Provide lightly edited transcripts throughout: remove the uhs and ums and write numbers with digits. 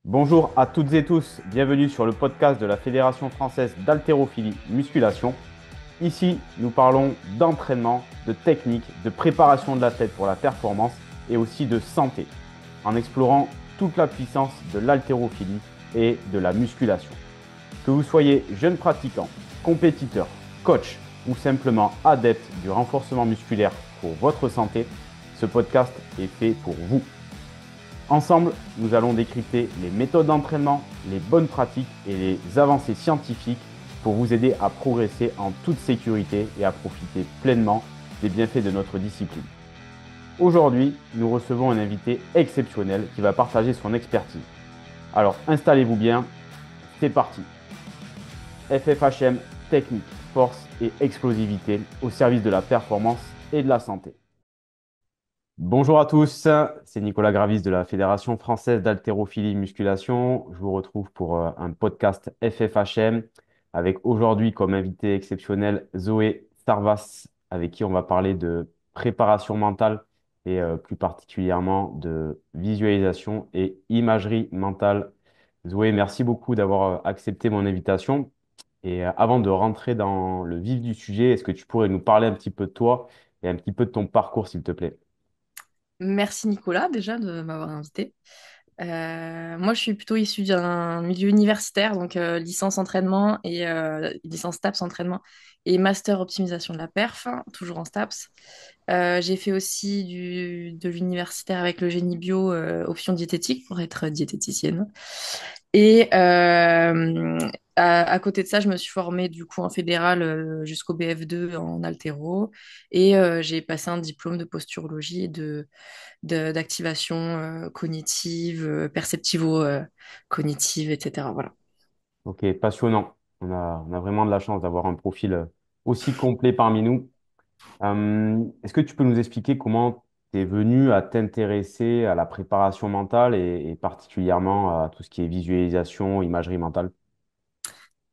Bonjour à toutes et tous, bienvenue sur le podcast de la Fédération française d'haltérophilie musculation. Ici, nous parlons d'entraînement, de technique, de préparation de l'athlète pour la performance et aussi de santé, en explorant toute la puissance de l'haltérophilie et de la musculation. Que vous soyez jeune pratiquant, compétiteur, coach ou simplement adepte du renforcement musculaire pour votre santé, ce podcast est fait pour vous. Ensemble, nous allons décrypter les méthodes d'entraînement, les bonnes pratiques et les avancées scientifiques pour vous aider à progresser en toute sécurité et à profiter pleinement des bienfaits de notre discipline. Aujourd'hui, nous recevons un invité exceptionnel qui va partager son expertise. Alors installez-vous bien, c'est parti. FFHM, technique, force et explosivité au service de la performance et de la santé. Bonjour à tous, c'est Nicolas Gravis de la Fédération française d'haltérophilie musculation. Je vous retrouve pour un podcast FFHM avec aujourd'hui comme invité exceptionnel Zoé Sarvas avec qui on va parler de préparation mentale et plus particulièrement de visualisation et imagerie mentale. Zoé, merci beaucoup d'avoir accepté mon invitation. Et avant de rentrer dans le vif du sujet, est-ce que tu pourrais nous parler un petit peu de toi et un petit peu de ton parcours, s'il te plaît? Merci Nicolas déjà de m'avoir invité. Moi, je suis plutôt issue d'un milieu universitaire, donc licence entraînement et licence STAPS entraînement et master optimisation de la perf, hein, toujours en STAPS. J'ai fait aussi de l'universitaire avec le génie bio, option diététique pour être diététicienne. Et à côté de ça, je me suis formée du coup en fédéral jusqu'au BF2 en haltéro et j'ai passé un diplôme de posturologie et d'activation cognitive, perceptivo-cognitive, etc. Voilà. Ok, passionnant. On a vraiment de la chance d'avoir un profil aussi complet parmi nous. Est-ce que tu peux nous expliquer comment tu es venu à t'intéresser à la préparation mentale et particulièrement à tout ce qui est visualisation, imagerie mentale?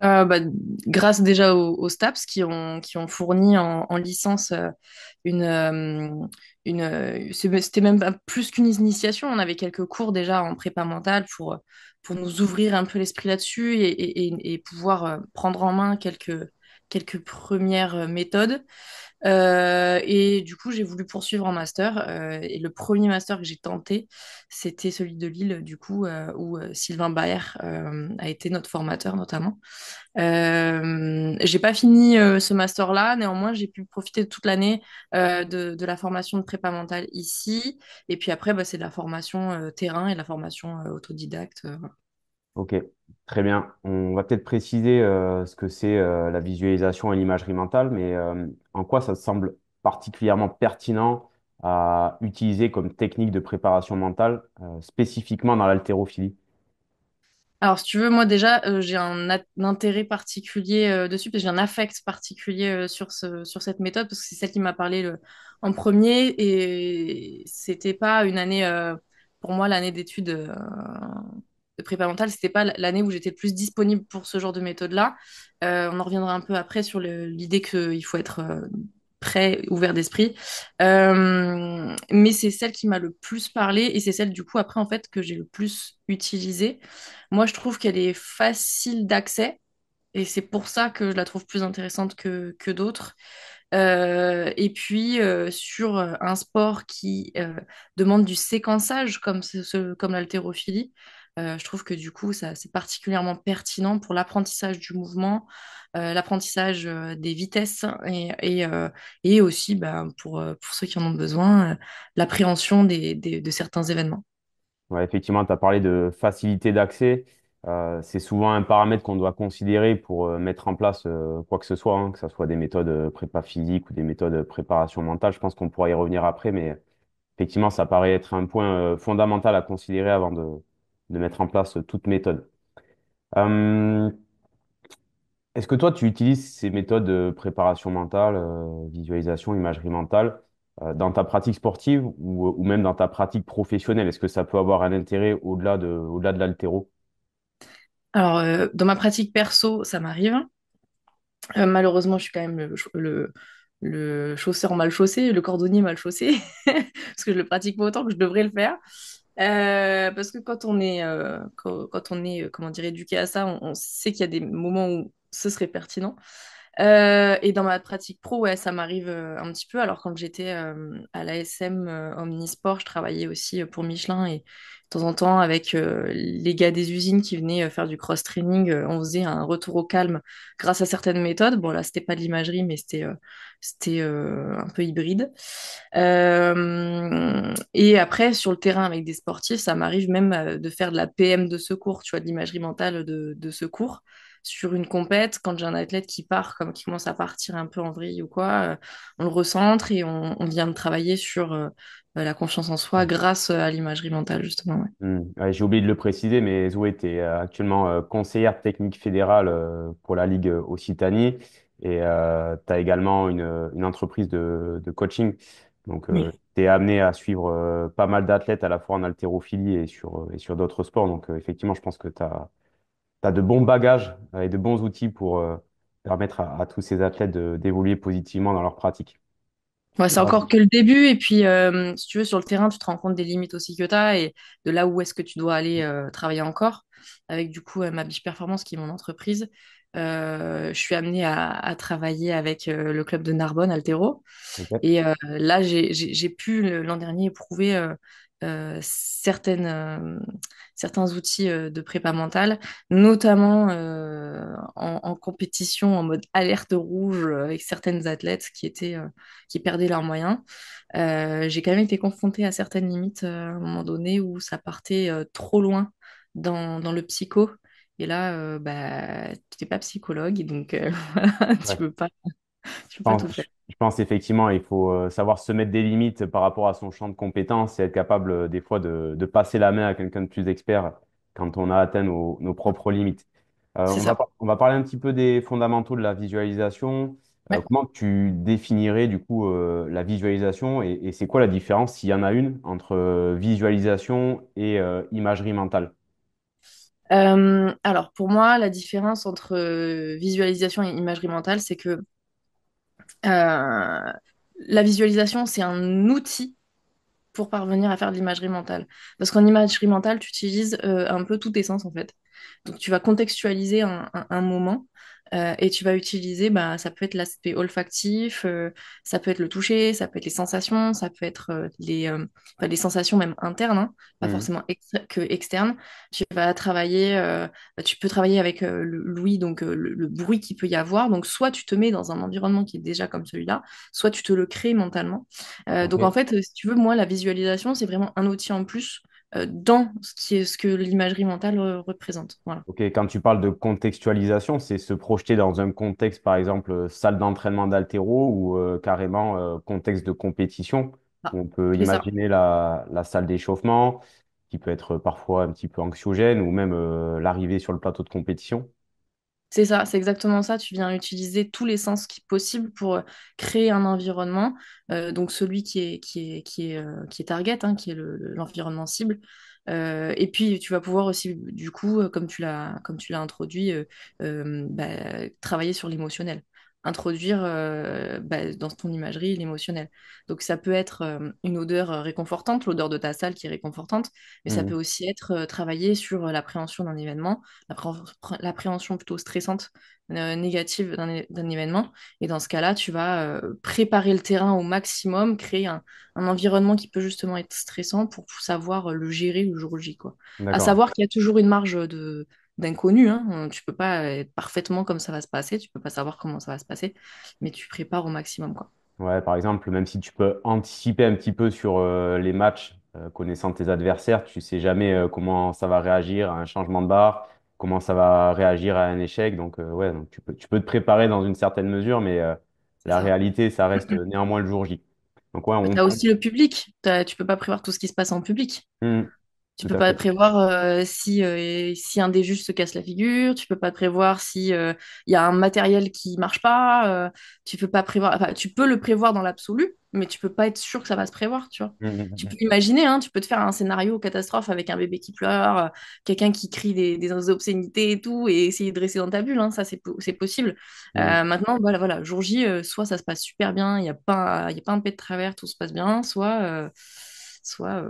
Bah, grâce déjà aux STAPS qui ont fourni en licence une, euh, c'était même pas plus qu'une initiation, on avait quelques cours déjà en prépa mentale pour nous ouvrir un peu l'esprit là-dessus et pouvoir prendre en main quelques premières méthodes. Et du coup, j'ai voulu poursuivre en master. Et le premier master que j'ai tenté, c'était celui de Lille, du coup, où Sylvain Baer a été notre formateur notamment. J'ai pas fini ce master-là, néanmoins, j'ai pu profiter de toute l'année de la formation de prépa mentale ici. Et puis après, bah, c'est de la formation terrain et de la formation autodidacte. Voilà. Ok, très bien. On va peut-être préciser ce que c'est la visualisation et l'imagerie mentale, mais en quoi ça te semble particulièrement pertinent à utiliser comme technique de préparation mentale, spécifiquement dans l'haltérophilie? Alors, si tu veux, moi déjà, j'ai un intérêt particulier dessus, parce que j'ai un affect particulier sur cette méthode, parce que c'est celle qui m'a parlé en premier, et c'était pas une année, pour moi, l'année d'études de prépa mentale, c'était pas l'année où j'étais le plus disponible pour ce genre de méthode-là. On en reviendra un peu après sur l'idée qu'il faut être prêt, ouvert d'esprit. Mais c'est celle qui m'a le plus parlé, et c'est celle, du coup, après, en fait, que j'ai le plus utilisée. Moi, je trouve qu'elle est facile d'accès et c'est pour ça que je la trouve plus intéressante que d'autres. Et puis, sur un sport qui demande du séquençage comme, comme l'haltérophilie, je trouve que du coup, ça, c'est particulièrement pertinent pour l'apprentissage du mouvement, l'apprentissage des vitesses et aussi bah, pour ceux qui en ont besoin, l'appréhension de certains événements. Ouais, effectivement, tu as parlé de facilité d'accès. C'est souvent un paramètre qu'on doit considérer pour mettre en place quoi que ce soit, hein, que ce soit des méthodes prépa physique ou des méthodes préparation mentale. Je pense qu'on pourra y revenir après, mais effectivement, ça paraît être un point fondamental à considérer avant de mettre en place toute méthode. Euh, Est-ce que toi, tu utilises ces méthodes de préparation mentale, visualisation, imagerie mentale, dans ta pratique sportive ou même dans ta pratique professionnelle? Est-ce que ça peut avoir un intérêt au-delà de l'haltéro? Alors, dans ma pratique perso, ça m'arrive. Malheureusement, je suis quand même le chausseur mal chaussé, le cordonnier mal chaussé, parce que je le pratique pas autant que je devrais le faire. Parce que quand on est comment dire, éduqué à ça, on sait qu'il y a des moments où ce serait pertinent. Et dans ma pratique pro, ouais, ça m'arrive un petit peu. Alors, quand j'étais à l'ASM Omnisport, je travaillais aussi pour Michelin et de temps en temps, avec les gars des usines qui venaient faire du cross-training, on faisait un retour au calme grâce à certaines méthodes. Bon, là, c'était pas de l'imagerie, mais c'était un peu hybride. Et après, sur le terrain avec des sportifs, ça m'arrive même de faire de la PM de secours, tu vois, de l'imagerie mentale de secours sur une compète, quand j'ai un athlète qui part, comme qui commence à partir un peu en vrille ou quoi, on le recentre et on vient de travailler sur la confiance en soi grâce à l'imagerie mentale, justement. Ouais. Ouais, j'ai oublié de le préciser, mais Zoé, tu es actuellement conseillère technique fédérale pour la Ligue Occitanie et tu as également une entreprise de coaching. Donc, Oui. tu es amené à suivre pas mal d'athlètes à la fois en haltérophilie et sur d'autres sports. Donc, effectivement, je pense que tu as de bons bagages et de bons outils pour permettre à tous ces athlètes d'évoluer positivement dans leur pratique. Ouais, c'est Alors, encore que le début. Et puis, si tu veux, sur le terrain, tu te rends compte des limites aussi que tu as et de là où est-ce que tu dois aller travailler encore. Avec du coup ma Biche Performance, qui est mon entreprise, je suis amenée à travailler avec le club de Narbonne, Altéro. ok. Et là, j'ai pu l'an dernier éprouver certains outils de prépa mentale, notamment en compétition en mode alerte rouge avec certaines athlètes qui perdaient leurs moyens. J'ai quand même été confrontée à certaines limites à un moment donné où ça partait trop loin dans le psycho. Et là, bah, tu n'es pas psychologue, donc voilà, Ouais. tu peux pas tout faire. Je pense effectivement, il faut savoir se mettre des limites par rapport à son champ de compétences et être capable des fois de passer la main à quelqu'un de plus expert quand on a atteint nos propres limites. C'est ça. On va parler un petit peu des fondamentaux de la visualisation. Ouais. Comment tu définirais du coup la visualisation et c'est quoi la différence, s'il y en a une, entre visualisation et imagerie mentale? Alors, pour moi, la différence entre visualisation et imagerie mentale, c'est que la visualisation, c'est un outil pour parvenir à faire de l'imagerie mentale. Parce qu'en imagerie mentale, tu utilises un peu tous tes sens, en fait. Donc, tu vas contextualiser un moment et tu vas utiliser, bah, ça peut être l'aspect olfactif, ça peut être le toucher, ça peut être les sensations, ça peut être enfin, les sensations même internes, hein, pas Mhm. forcément que externes. Tu vas travailler, tu peux travailler avec l'ouïe, donc le bruit qu'il peut y avoir. Donc, soit tu te mets dans un environnement qui est déjà comme celui-là, soit tu te le crées mentalement. Donc en Ok. fait, si tu veux, moi, la visualisation, c'est vraiment un outil en plus dans ce que l'imagerie mentale représente. Voilà. Ok, quand tu parles de contextualisation, c'est se projeter dans un contexte, par exemple, salle d'entraînement d'haltéro ou carrément contexte de compétition, Ah, où on peut c'est ça. imaginer la salle d'échauffement, qui peut être parfois un petit peu anxiogène, ou même l'arrivée sur le plateau de compétition. C'est ça, c'est exactement ça. Tu viens utiliser tous les sens possibles pour créer un environnement. Donc celui qui est target, hein, qui est l'environnement cible. Et puis tu vas pouvoir aussi, du coup, comme tu l'as introduit, bah, travailler sur l'émotionnel. Introduire bah, dans ton imagerie l'émotionnel. Donc ça peut être une odeur réconfortante, l'odeur de ta salle qui est réconfortante, mais ça peut Mhm. aussi être travailler sur l'appréhension d'un événement, l'appréhension plutôt stressante, négative d'un événement. Et dans ce cas-là, tu vas préparer le terrain au maximum, créer un environnement qui peut justement être stressant pour savoir le gérer le jour J, quoi. À D'accord. savoir qu'il y a toujours une marge d'inconnu, hein. Tu peux pas être parfaitement comme ça va se passer, tu peux pas savoir comment ça va se passer, mais tu prépares au maximum, quoi. Ouais, par exemple, même si tu peux anticiper un petit peu sur les matchs, connaissant tes adversaires, tu sais jamais comment ça va réagir à un changement de barre, comment ça va réagir à un échec. Donc, ouais, donc tu peux te préparer dans une certaine mesure, mais C'est la ça. réalité, ça reste néanmoins le jour J. Donc, ouais, Tu as aussi le public. Tu peux pas prévoir tout ce qui se passe en public. Hmm, Tu tout peux à pas fait. prévoir si un des juges se casse la figure, tu peux pas prévoir si il y a un matériel qui marche pas, tu peux pas prévoir, enfin, tu peux le prévoir dans l'absolu, mais tu peux pas être sûr que ça va se prévoir, tu vois. Hmm, hmm, Tu hmm. peux imaginer, hein, tu peux te faire un scénario catastrophe avec un bébé qui pleure, quelqu'un qui crie des obscénités et tout, et essayer de rester dans ta bulle, hein, ça c'est possible. Hmm. Maintenant, voilà, jour J, soit ça se passe super bien, il y a pas un pet de travers, tout se passe bien, soit soit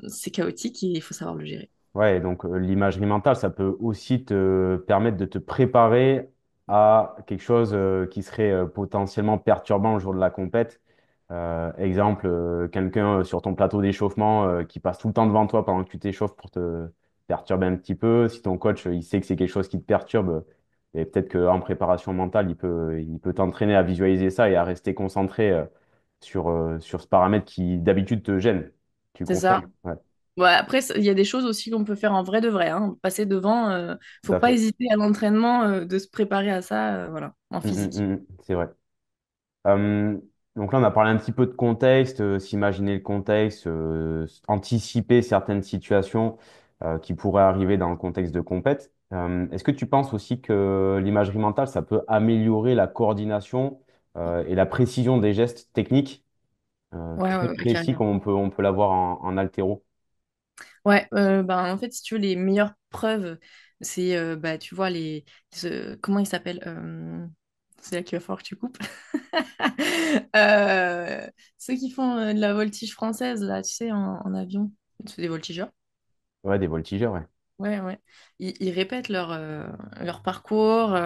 c'est chaotique et il faut savoir le gérer. Ouais, donc l'imagerie mentale, ça peut aussi te permettre de te préparer à quelque chose qui serait potentiellement perturbant le jour de la compète. Exemple, quelqu'un sur ton plateau d'échauffement qui passe tout le temps devant toi pendant que tu t'échauffes pour te perturber un petit peu. Si ton coach il sait que c'est quelque chose qui te perturbe, et peut-être qu'en préparation mentale, il peut t'entraîner à visualiser ça et à rester concentré sur ce paramètre qui d'habitude te gêne. Tu C'est ça. confirmes? Ouais, Ouais, après, il y a des choses aussi qu'on peut faire en vrai de vrai, hein. Passer devant, tout faut à pas fait. hésiter à l'entraînement de se préparer à ça, voilà, en physique. C'est vrai. Euh, donc là, on a parlé un petit peu de contexte, s'imaginer le contexte, anticiper certaines situations qui pourraient arriver dans le contexte de compète. Est-ce que tu penses aussi que l'imagerie mentale, ça peut améliorer la coordination et la précision des gestes techniques Ouais, très ouais, ouais, précis carrément. comme on peut l'avoir en haltéro? Ouais, ben, en fait, si tu veux, les meilleures preuves, c'est, bah, tu vois, comment ils s'appellent c'est là qu'il va falloir que tu coupes. Ceux qui font de la voltige française, là, tu sais, en avion, c'est des voltigeurs. Ouais, des voltigeurs, ouais. Ouais, ouais. Ils répètent leur parcours.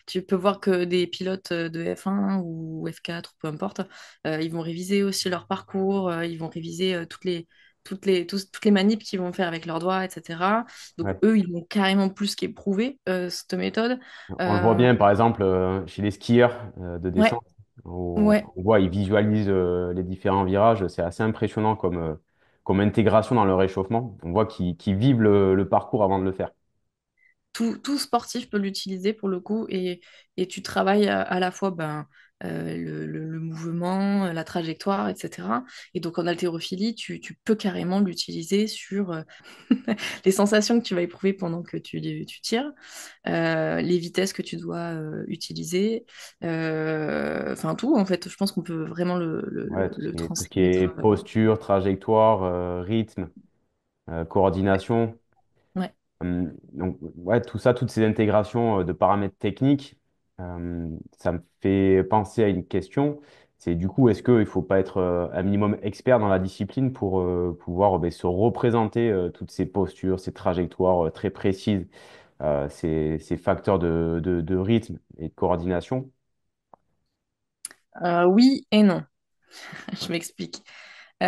Tu peux voir que des pilotes de F1 ou F4, peu importe, ils vont réviser aussi leur parcours. Ils vont réviser toutes les manips qu'ils vont faire avec leurs doigts, etc. Donc, Ouais. eux, ils vont carrément plus qu'éprouver cette méthode. On le voit Euh, bien, par exemple, chez les skieurs de ouais, descente, où ouais. on voit, ils visualisent les différents virages. C'est assez impressionnant comme intégration dans leur échauffement. On voit qu'ils vivent le parcours avant de le faire. Tout sportif peut l'utiliser pour le coup et tu travailles à la fois ben, le mouvement, la trajectoire, etc. Et donc en haltérophilie, tu peux carrément l'utiliser sur les sensations que tu vas éprouver pendant que tu tires, les vitesses que tu dois utiliser, enfin tout en fait. Je pense qu'on peut vraiment Ouais, le tout ce qui transmettre. est posture, trajectoire, rythme, coordination. Donc, ouais, tout ça, toutes ces intégrations de paramètres techniques, ça me fait penser à une question. C'est du coup, est-ce qu'il ne faut pas être un minimum expert dans la discipline pour pouvoir ben, se représenter toutes ces postures, ces trajectoires très précises, ces facteurs de rythme et de coordination? Oui et non. Je m'explique. C'est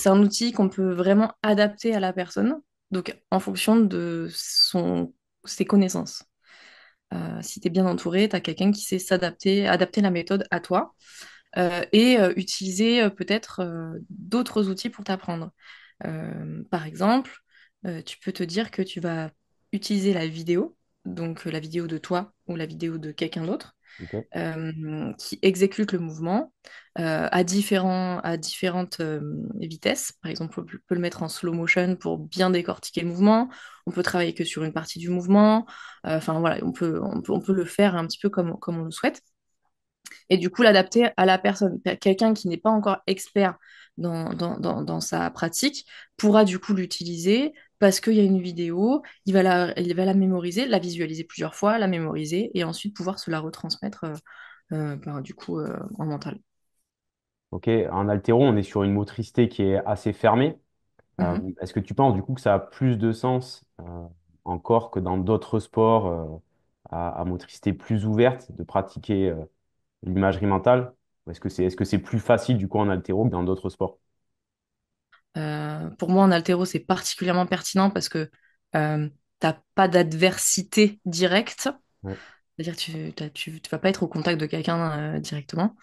un outil qu'on peut vraiment adapter à la personne, donc en fonction de ses connaissances. Si tu es bien entouré, tu as quelqu'un qui sait s'adapter, adapter la méthode à toi et utiliser peut-être d'autres outils pour t'apprendre. Par exemple, tu peux te dire que tu vas utiliser la vidéo, donc la vidéo de toi ou la vidéo de quelqu'un d'autre Ok. qui exécute le mouvement à différentes vitesses. Par exemple, peut le mettre en slow motion pour bien décortiquer le mouvement. On peut travailler que sur une partie du mouvement. Enfin voilà, on peut le faire un petit peu comme on le souhaite. Et du coup, l'adapter à la personne. Quelqu'un qui n'est pas encore expert dans sa pratique pourra du coup l'utiliser parce qu'il y a une vidéo, il va la mémoriser, la visualiser plusieurs fois, la mémoriser et ensuite pouvoir se la retransmettre ben, du coup en mental. Ok, en haltéro, on est sur une motricité qui est assez fermée. Mhm. Est-ce que tu penses du coup que ça a plus de sens encore que dans d'autres sports à motricité plus ouverte de pratiquer l'imagerie mentale? Ou est-ce que c'est plus facile du coup en haltéro que dans d'autres sports? Pour moi, en haltéro, c'est particulièrement pertinent parce que t'as pas d'adversité directe. Ouais. C'est-à-dire que tu vas pas être au contact de quelqu'un directement.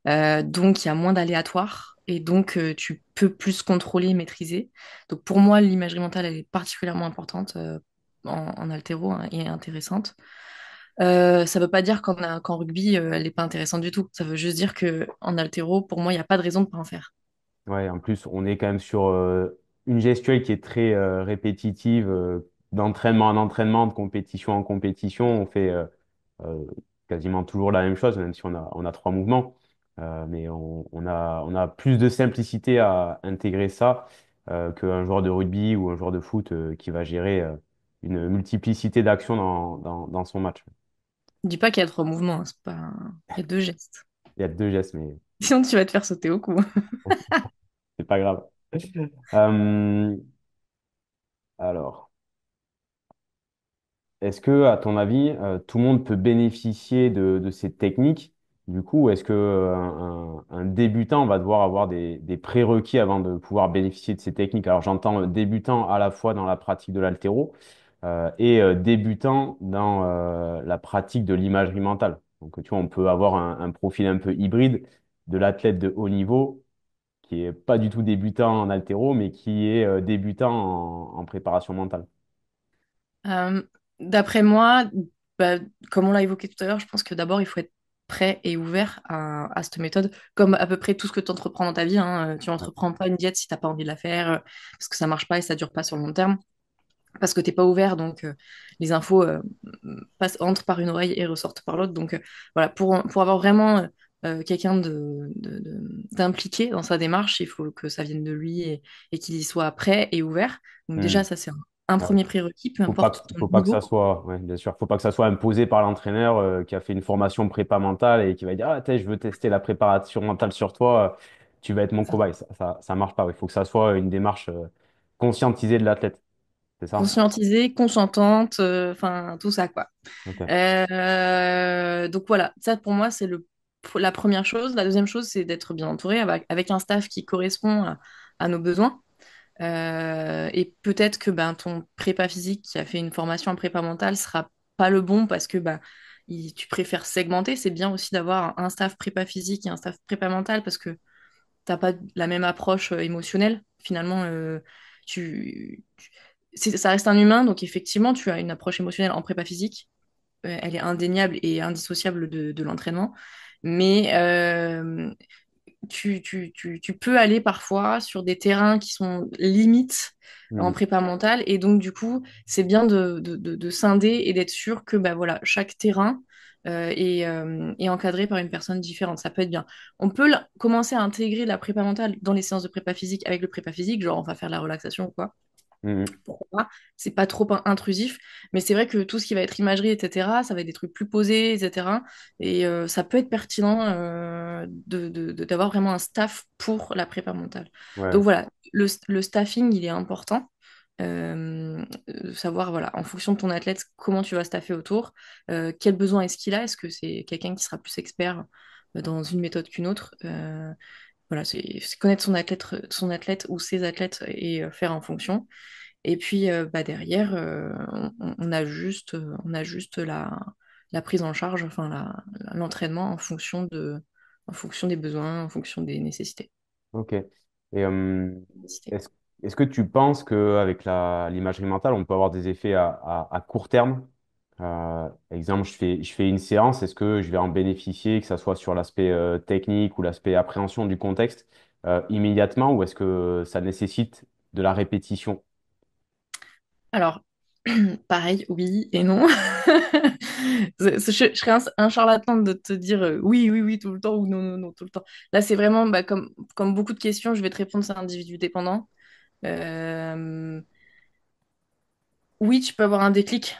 Donc, il y a moins d'aléatoires et donc tu peux plus contrôler et maîtriser. Donc, pour moi, l'imagerie mentale, elle est particulièrement importante en haltéro hein, et intéressante. Ça veut pas dire qu'en rugby, elle n'est pas intéressante du tout. Ça veut juste dire que en haltéro, pour moi, il n'y a pas de raison de pas en faire. Ouais, en plus, on est quand même sur une gestuelle qui est très répétitive, d'entraînement en entraînement, de compétition en compétition. On fait euh, quasiment toujours la même chose, même si on a trois mouvements. Mais on a plus de simplicité à intégrer ça qu'un joueur de rugby ou un joueur de foot qui va gérer une multiplicité d'actions dans son match. Je dis pas qu'il y a trois mouvements, hein, c'est pas... il y a deux gestes. Il y a deux gestes, mais Sinon, tu vas te faire sauter au cou. c'est pas grave. Euh, alors, est-ce que, à ton avis, tout le monde peut bénéficier de ces techniques? Du coup, est-ce que un débutant va devoir avoir des prérequis avant de pouvoir bénéficier de ces techniques? Alors, j'entends débutant à la fois dans la pratique de l'haltéro et débutant dans la pratique de l'imagerie mentale. Donc, tu vois, on peut avoir un profil un peu hybride de l'athlète de haut niveau qui est pas du tout débutant en haltéro, mais qui est débutant en préparation mentale. Euh, D'après moi, bah, comme on l'a évoqué tout à l'heure, je pense que d'abord, il faut être prêt et ouvert à cette méthode, comme à peu près tout ce que tu entreprends dans ta vie, hein. Tu Ouais. n'entreprends pas une diète si tu n'as pas envie de la faire, parce que ça marche pas et ça dure pas sur le long terme, parce que tu n'es pas ouvert, donc les infos entrent par une oreille et ressortent par l'autre. Donc voilà, pour avoir vraiment quelqu'un d'impliqué dans sa démarche, il faut que ça vienne de lui et qu'il y soit prêt et ouvert. Donc Hmm. déjà, ça c'est un Ouais. premier prérequis, peu importe ton Faut pas que ça niveau. soit, ouais, bien sûr, faut pas que ça soit imposé par l'entraîneur qui a fait une formation prépa mentale et qui va dire, ah, je veux tester la préparation mentale sur toi, tu vas être mon cobaye. Ça marche pas. Il faut que ça soit une démarche conscientisée de l'athlète. C'est ça? Conscientisée, consentante, enfin tout ça quoi. Ok. Donc voilà, ça pour moi c'est la première chose. La deuxième chose c'est d'être bien entouré avec un staff qui correspond à nos besoins. Et peut-être que ben, ton prépa physique qui a fait une formation en prépa mentale sera pas le bon parce que ben, tu préfères segmenter. C'est bien aussi d'avoir un staff prépa physique et un staff prépa mentale parce que t'as pas la même approche émotionnelle. Finalement, ça reste un humain, donc effectivement, tu as une approche émotionnelle en prépa physique. Elle est indéniable et indissociable de l'entraînement. Mais tu peux aller parfois sur des terrains qui sont limites en Hmm. prépa mentale. Et donc, du coup, c'est bien de scinder et d'être sûr que bah, voilà, chaque terrain est encadré par une personne différente. Ça peut être bien. On peut commencer à intégrer la prépa mentale dans les séances de prépa physique avec le prépa physique, genre on va faire la relaxation ou quoi, Hmm. pourquoi pas. C'est pas trop intrusif, mais c'est vrai que tout ce qui va être imagerie, etc., ça va être des trucs plus posés, etc. Et ça peut être pertinent d'avoir vraiment un staff pour la prépa mentale. Ouais. Donc voilà, le staffing, il est important. Savoir, voilà, en fonction de ton athlète, comment tu vas staffer autour, quel besoin est-ce qu'il a, est-ce que c'est quelqu'un qui sera plus expert dans une méthode qu'une autre. Voilà, c'est connaître son athlète ou ses athlètes et faire en fonction. Et puis bah, derrière, on a juste la prise en charge, enfin l'entraînement en fonction des besoins, en fonction des nécessités. Ok. Et est-ce, est-ce que tu penses qu'avec l'imagerie mentale, on peut avoir des effets à court terme? Exemple, je fais une séance, est-ce que je vais en bénéficier, que ce soit sur l'aspect technique ou l'aspect appréhension du contexte, immédiatement, ou est-ce que ça nécessite de la répétition? Alors, pareil, oui et non. Je serais un charlatan de te dire oui, oui, oui, tout le temps ou non, non, non, tout le temps. Là, c'est vraiment bah, comme beaucoup de questions, je vais te répondre, c'est un individu dépendant. Euh, oui, tu peux avoir un déclic.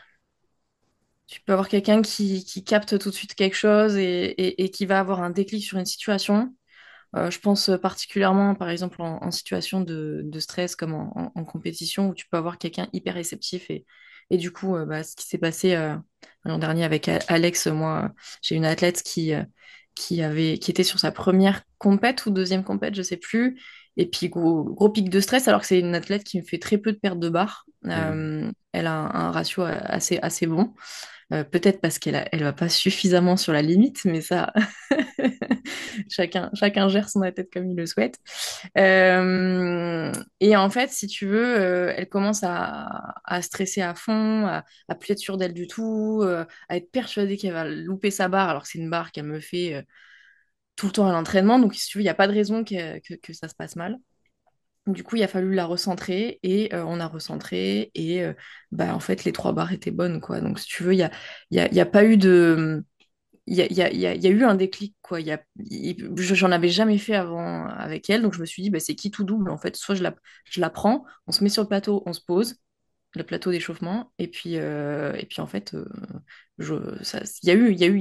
Tu peux avoir quelqu'un qui capte tout de suite quelque chose et qui va avoir un déclic sur une situation. Je pense particulièrement, par exemple, en situation de stress comme en compétition, où tu peux avoir quelqu'un hyper réceptif et du coup, bah, ce qui s'est passé l'an dernier avec Alex, moi, j'ai une athlète qui était sur sa première compète ou deuxième compète, je sais plus, et puis gros pic de stress, alors que c'est une athlète qui me fait très peu de pertes de barre. Mhm. Elle a un ratio assez bon. Peut-être parce elle va pas suffisamment sur la limite, mais ça, chacun gère son tête comme il le souhaite. Et en fait, si tu veux, elle commence à stresser à fond, à plus être sûre d'elle du tout, à être persuadée qu'elle va louper sa barre, alors que c'est une barre qu'elle me fait tout le temps à l'entraînement. Donc, si tu veux, il n'y a pas de raison que ça se passe mal. Du coup, il a fallu la recentrer et on a recentré et bah, en fait, les trois barres étaient bonnes, quoi. Donc, si tu veux, il y a pas eu de il y a eu un déclic, quoi. J'en avais jamais fait avant avec elle, donc je me suis dit, bah, c'est qui tout double, en fait. Soit je la prends, on se met sur le plateau, on se pose, le plateau d'échauffement. Et puis en fait, il y a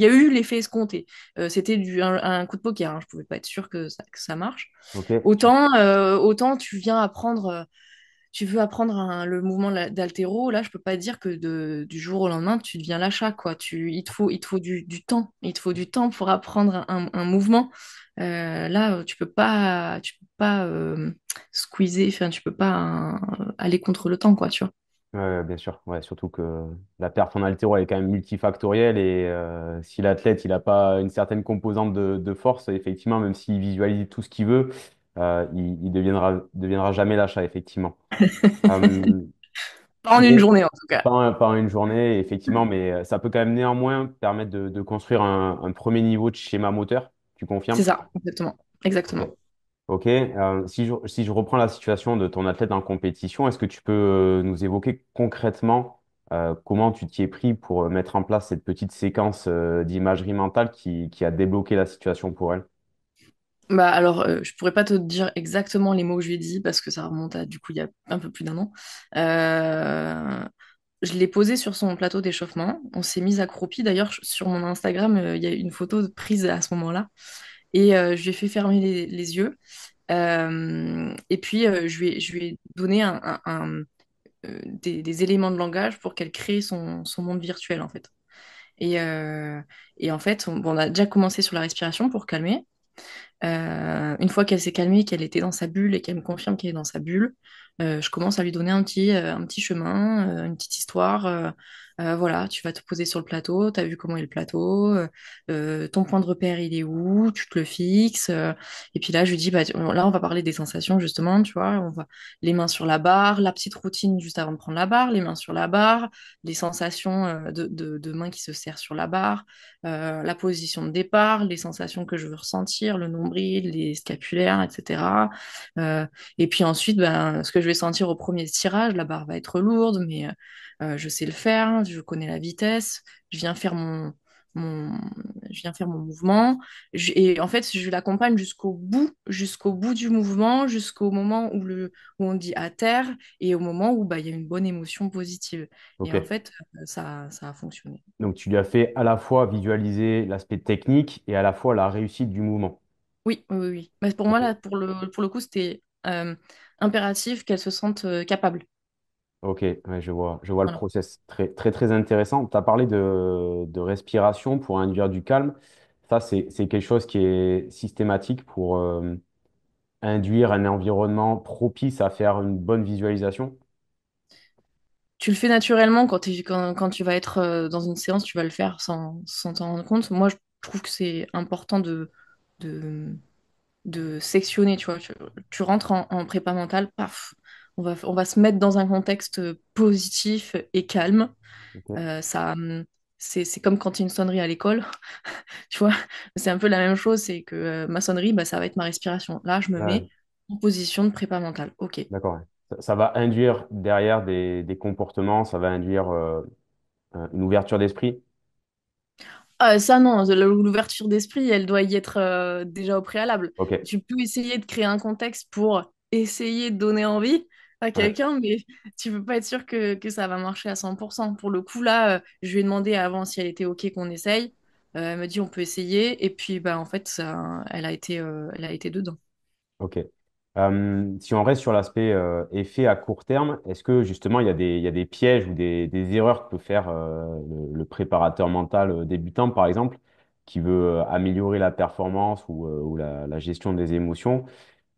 eu l'effet escompté. C'était un coup de poker, hein. Je pouvais pas être sûre que ça marche. Ok. Autant tu veux apprendre le mouvement d'haltéro, là, je peux pas dire que du jour au lendemain, tu deviens l'achat, quoi. Il te faut du temps. Il te faut du temps pour apprendre un mouvement. Là, tu peux pas squeezer, enfin, tu peux pas aller contre le temps, quoi, tu vois. Ouais, bien sûr. Ouais, surtout que la perf en haltéro elle est quand même multifactorielle et si l'athlète il n'a pas une certaine composante de force, effectivement, même s'il visualise tout ce qu'il veut, il deviendra jamais l'achat, effectivement. Euh, Pas en une mais journée, en tout cas. pas en une journée, effectivement, mais ça peut quand même néanmoins permettre de construire un premier niveau de schéma moteur. Tu C'est confirmes? ça, exactement. Ok. Exactement. Ok, si je reprends la situation de ton athlète en compétition, est-ce que tu peux nous évoquer concrètement comment tu t'y es pris pour mettre en place cette petite séquence d'imagerie mentale qui a débloqué la situation pour elle? Bah alors, je pourrais pas te dire exactement les mots que je lui ai dit parce que ça remonte à du coup il y a un peu plus d'un an. Euh, je l'ai posé sur son plateau d'échauffement. On s'est mis accroupis. D'ailleurs, sur mon Instagram, il y a une photo prise à ce moment-là. Et je lui ai fait fermer les yeux. Et puis, je lui ai donné des éléments de langage pour qu'elle crée son monde virtuel, en fait. Et, euh, et en fait, on a déjà commencé sur la respiration pour calmer. Une fois qu'elle s'est calmée, qu'elle était dans sa bulle et qu'elle me confirme qu'elle est dans sa bulle, je commence à lui donner un petit chemin, une petite histoire. Voilà, tu vas te poser sur le plateau, tu as vu comment est le plateau, ton point de repère il est où, tu te le fixes. Et puis là, je lui dis, bah, là, on va parler des sensations justement, tu vois, on va les mains sur la barre, la petite routine juste avant de prendre la barre, les mains sur la barre, les sensations de mains qui se serrent sur la barre, la position de départ, les sensations que je veux ressentir, le nombril, les scapulaires, etc. Euh, et puis ensuite, ben, ce que je vais sentir au premier tirage, la barre va être lourde, mais je sais le faire, je connais la vitesse, je viens faire mon, je viens faire mon mouvement. Et en fait, je l'accompagne jusqu'au bout du mouvement, jusqu'au moment où on dit à terre et au moment où bah, il y a une bonne émotion positive. Et en Ok. fait, ça a fonctionné. Donc tu lui as fait à la fois visualiser l'aspect technique et à la fois la réussite du mouvement. Oui, oui, oui, oui. Mais pour moi, Ok. là, pour le coup, c'était impératif qu'elle se sente capable. Ok, ouais, je vois le Voilà. process. Très, très, très intéressant. Tu as parlé de respiration pour induire du calme. Ça, c'est quelque chose qui est systématique pour induire un environnement propice à faire une bonne visualisation. Tu le fais naturellement quand tu vas être dans une séance, tu vas le faire sans t'en rendre compte. Moi, je trouve que c'est important de, de sectionner, tu vois. Tu rentres en prépa mentale, paf, on va se mettre dans un contexte positif et calme. Ok. Ça, c'est comme quand il y a une sonnerie à l'école, tu vois. C'est un peu la même chose, c'est que ma sonnerie, bah, ça va être ma respiration. Là, je me mets Ouais, en position de prépa mentale. Ok. d'accord. Ouais. Ça va induire derrière des comportements, ça va induire une ouverture d'esprit. Ah, ça, non, l'ouverture d'esprit, elle doit y être déjà au préalable. Ok. Tu peux essayer de créer un contexte pour essayer de donner envie à Ouais. quelqu'un, mais tu peux pas être sûr que ça va marcher à 100%. Pour le coup, là, je lui ai demandé avant si elle était OK qu'on essaye. Elle m'a dit on peut essayer. Et puis, bah, en fait, elle a été dedans. Ok. Si on reste sur l'aspect effet à court terme, est-ce que justement il y a des pièges ou des erreurs que peut faire le préparateur mental débutant, par exemple, qui veut améliorer la performance ou la gestion des émotions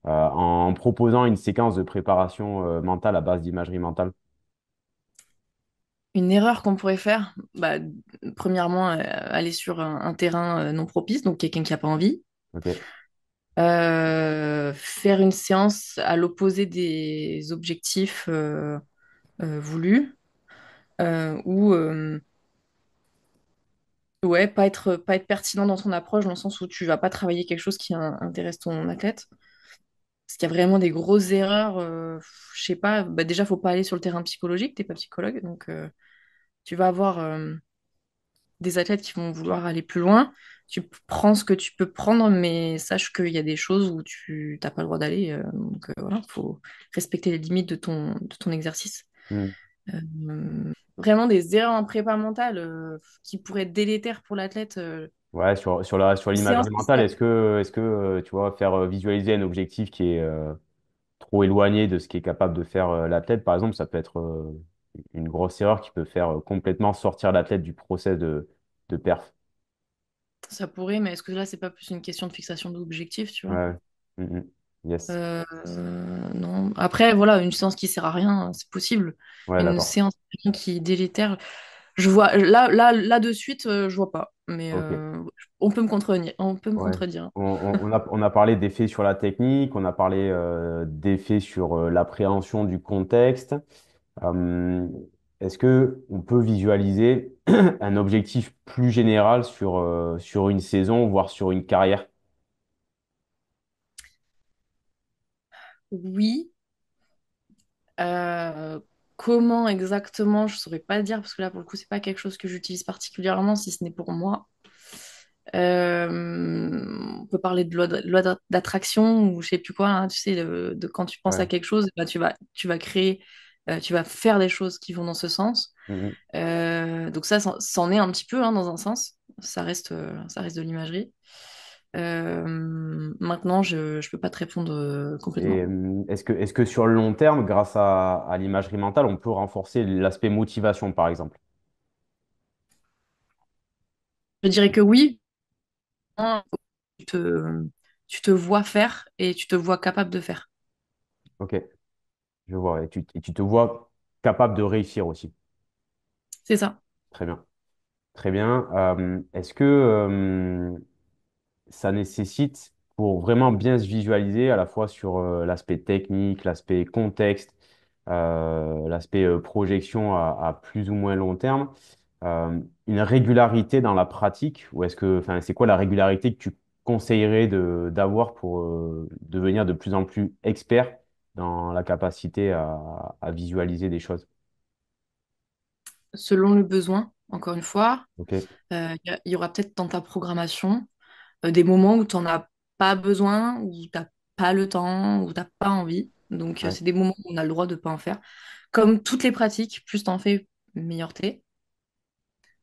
en proposant une séquence de préparation mentale à base d'imagerie mentale? Une erreur qu'on pourrait faire, bah, premièrement, aller sur un terrain non propice, donc quelqu'un qui n'a pas envie. Ok. Faire une séance à l'opposé des objectifs voulus, ou ouais, pas être pertinent dans ton approche, dans le sens où tu vas pas travailler quelque chose qui intéresse ton athlète. Parce qu'il y a vraiment des grosses erreurs, je sais pas, bah déjà, faut pas aller sur le terrain psychologique, t'es pas psychologue, donc tu vas avoir des athlètes qui vont vouloir aller plus loin. Tu prends ce que tu peux prendre, mais sache qu'il y a des choses où tu n'as pas le droit d'aller. Donc voilà, il faut respecter les limites de ton exercice. Hmm. Vraiment des erreurs en prépa mentale qui pourraient être délétères pour l'athlète. Ouais, sur Une l'imagerie séance qui mentale, serait est-ce que tu vois, faire visualiser un objectif qui est trop éloigné de ce qui est capable de faire l'athlète, par exemple, ça peut être une grosse erreur qui peut faire complètement sortir l'athlète du process de perf. Ça pourrait, mais est-ce que là, c'est pas plus une question de fixation d'objectif, tu vois? Ouais. Mhm. Yes. Non. Après, voilà, une séance qui sert à rien, c'est possible. Ouais, Une d'accord. séance qui est délétère, je vois là de suite, je vois pas. Mais Ok. on peut me contredire. On peut me Ouais. contredire. On a parlé d'effets sur la technique, on a parlé d'effets sur l'appréhension du contexte. Euh, Est-ce que on peut visualiser un objectif plus général sur une saison, voire sur une carrière? Oui. Euh, Comment exactement, je saurais pas dire parce que là, pour le coup, c'est pas quelque chose que j'utilise particulièrement, si ce n'est pour moi. On peut parler de loi d'attraction ou je sais plus quoi, hein, tu sais, de quand tu penses à Ouais. quelque chose, bah, tu vas créer, tu vas faire des choses qui vont dans ce sens. Mhm. Donc ça, c'en est un petit peu hein, dans un sens. Ça reste de l'imagerie. Maintenant, je ne peux pas te répondre Et complètement. est-ce que sur le long terme, grâce à l'imagerie mentale, on peut renforcer l'aspect motivation, par exemple? Je dirais que oui, hein, tu te, tu te vois faire et tu te vois capable de faire. Ok, je vois. Et tu te vois capable de réussir aussi. C'est ça. Très bien. Très bien. Est-ce que ça nécessite, pour vraiment bien se visualiser, à la fois sur l'aspect technique, l'aspect contexte, l'aspect projection à plus ou moins long terme, une régularité dans la pratique, ou enfin, c'est quoi la régularité que tu conseillerais d'avoir pour devenir de plus en plus expert dans la capacité à visualiser des choses? Selon le besoin, encore une fois, Ok, il y aura peut-être dans ta programmation des moments où tu n'en as pas besoin, où tu n'as pas le temps, où tu n'as pas envie. Donc, ouais, c'est des moments où on a le droit de ne pas en faire. Comme toutes les pratiques, plus tu en fais, meilleur t'es.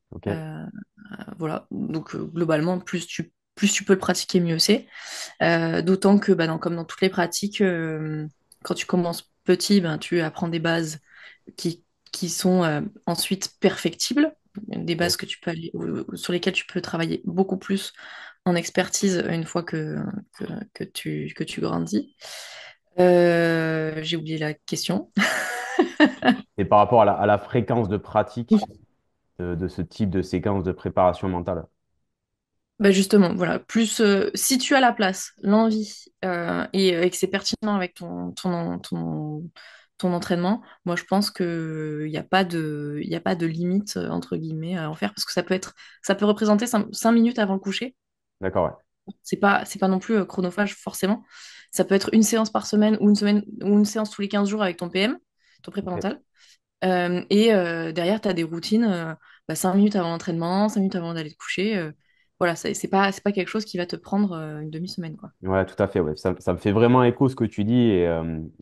ok, Euh, voilà. Donc, globalement, plus tu peux le pratiquer, mieux c'est. D'autant que, bah, comme dans toutes les pratiques, quand tu commences petit, ben, tu apprends des bases qui, qui sont ensuite perfectibles, des bases yes. que tu peux sur lesquelles tu peux travailler beaucoup plus en expertise une fois que, que tu grandis. J'ai oublié la question. Et par rapport à la fréquence de pratique de ce type de séquence de préparation mentale. Bah justement, voilà, plus si tu as la place, l'envie et que c'est pertinent avec ton entraînement, moi je pense qu'il n'y a pas il y a pas de limite entre guillemets à en faire parce que ça peut représenter 5 minutes avant le coucher. D'accord, ouais. C'est pas non plus chronophage forcément. Ça peut être une séance par semaine ou une séance tous les 15 jours avec ton PM, ton prépa Ok. mental. Derrière, tu as des routines, 5 minutes avant l'entraînement, 5 minutes avant d'aller te coucher. Voilà, c'est pas quelque chose qui va te prendre une demi-semaine, quoi. Ouais, tout à fait. Ouais. Ça me fait vraiment écho ce que tu dis. Et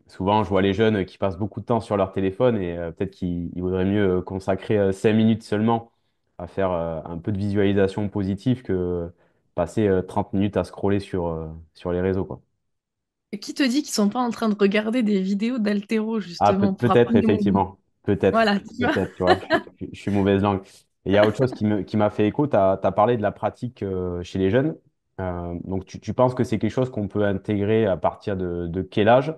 souvent, je vois les jeunes qui passent beaucoup de temps sur leur téléphone et peut-être qu'il vaudrait mieux consacrer 5 minutes seulement à faire un peu de visualisation positive que passer 30 minutes à scroller sur les réseaux, quoi. Et qui te dit qu'ils sont pas en train de regarder des vidéos d'haltéro, Ah, justement, pour peut-être, apprendre des mouvements? effectivement. Peut-être. Voilà, tu vois. Peut-être, tu vois. Je suis mauvaise langue. Et il y a autre chose qui m'a fait écho. Tu as parlé de la pratique chez les jeunes. Donc, tu penses que c'est quelque chose qu'on peut intégrer à partir de quel âge?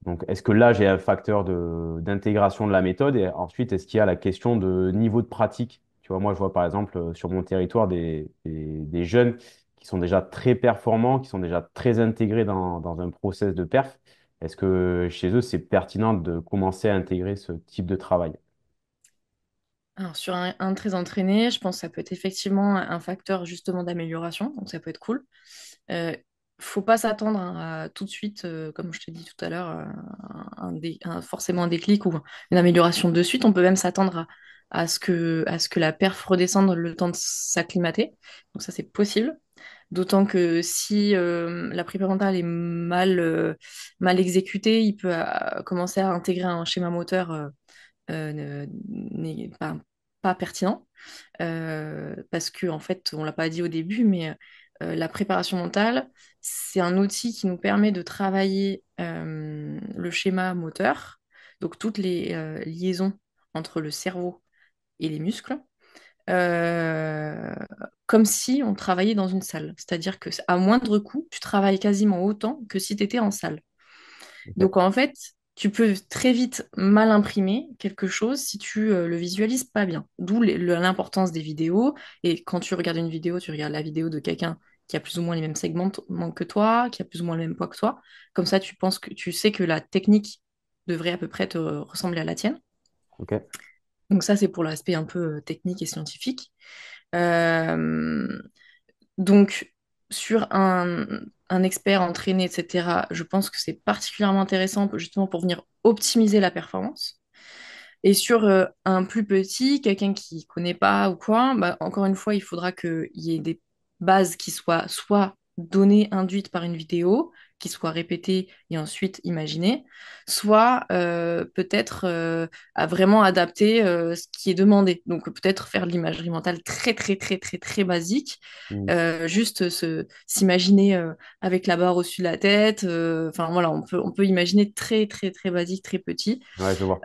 Donc, est-ce que l'âge est un facteur d'intégration de la méthode? Et ensuite, est-ce qu'il y a la question de niveau de pratique? Tu vois, moi, je vois par exemple sur mon territoire des jeunes qui sont déjà très performants, qui sont déjà très intégrés dans un process de perf. Est-ce que chez eux, c'est pertinent de commencer à intégrer ce type de travail? Alors, sur un très entraîné, je pense que ça peut être effectivement un facteur justement d'amélioration, donc ça peut être cool. Euh, Faut pas s'attendre à tout de suite, comme je t'ai dit tout à l'heure, forcément un déclic ou une amélioration de suite. On peut même s'attendre à ce que la perf redescende le temps de s'acclimater. Donc ça, c'est possible. D'autant que si la prépa mentale est mal exécutée, il peut commencer à intégrer un schéma moteur n'est pas pertinent. Parce que, en fait, on l'a pas dit au début, mais la préparation mentale, c'est un outil qui nous permet de travailler le schéma moteur, donc toutes les liaisons entre le cerveau et les muscles, euh, comme si on travaillait dans une salle. C'est-à-dire que à moindre coût, tu travailles quasiment autant que si tu étais en salle. Ok. Donc en fait, tu peux très vite mal imprimer quelque chose si tu le visualises pas bien. D'où l'importance des vidéos. Et quand tu regardes une vidéo, tu regardes la vidéo de quelqu'un qui a plus ou moins les mêmes segments que toi, qui a plus ou moins le même poids que toi. Comme ça, tu penses que tu sais que la technique devrait à peu près te ressembler à la tienne. Ok. Donc ça, c'est pour l'aspect un peu technique et scientifique. Euh, donc, sur un expert entraîné, etc., je pense que c'est particulièrement intéressant justement pour venir optimiser la performance. Et sur un plus petit, quelqu'un qui connaît pas ou quoi, bah, encore une fois, il faudra qu'il y ait des bases qui soient soit données, induites par une vidéo, qui soient répétées et ensuite imaginées, soit peut-être à vraiment adapter ce qui est demandé. Donc peut-être faire de l'imagerie mentale très très très très très basique, Hmm. juste s'imaginer avec la barre au-dessus de la tête. Enfin voilà, on peut imaginer très très très basique, très petit. Ouais, je vois.